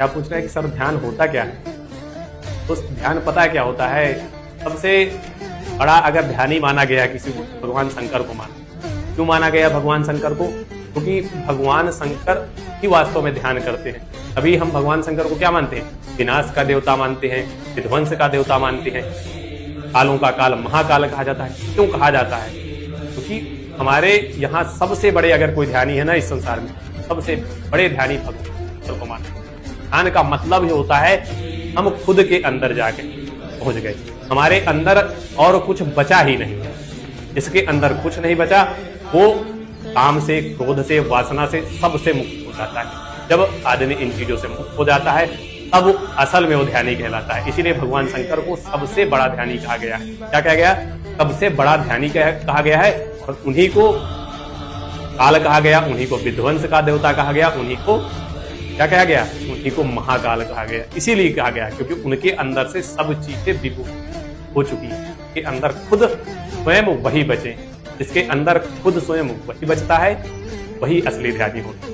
क्या पूछ रहे हैं कि सर ध्यान होता क्या है? तो ध्यान पता है क्या होता है? सबसे बड़ा अगर ध्यानी माना गया किसी को, भगवान शंकर को माना। क्यों माना गया भगवान शंकर को? क्योंकि भगवान शंकर ही वास्तव में ध्यान करते हैं। अभी हम भगवान शंकर को क्या मानते हैं? विनाश का देवता मानते हैं, विध्वंस का देवता मानते हैं, कालों का काल महाकाल कहा जाता है। क्यों कहा जाता है? क्योंकि हमारे यहाँ सबसे बड़े अगर कोई ध्यानी है ना इस संसार में, सबसे बड़े ध्यानी भगवान को मानते हैं। ध्यान का मतलब ये होता है हम खुद के अंदर जाके पहुंच गए, हमारे अंदर और कुछ बचा ही नहीं है। जिसके अंदर कुछ नहीं बचा वो काम से, क्रोध से, वासना से, सबसे मुक्त हो जाता है। जब आदमी इन चीजों से मुक्त हो जाता है तब असल में वो ध्यानी कहलाता है। इसीलिए भगवान शंकर को सबसे बड़ा ध्यानी कहा गया है। क्या कहा गया? सबसे बड़ा ध्यानी कहा गया है। और उन्हीं को काल कहा गया, उन्हीं को विध्वंस का देवता कहा गया, उन्हीं को क्या कहा गया? उन्हीं को महाकाल कहा गया। इसीलिए कहा गया क्योंकि उनके अंदर से सब चीजें विभू हो चुकी है। के अंदर खुद स्वयं वही बचे। जिसके अंदर खुद स्वयं वही बचता है वही असली ध्यानी होता है।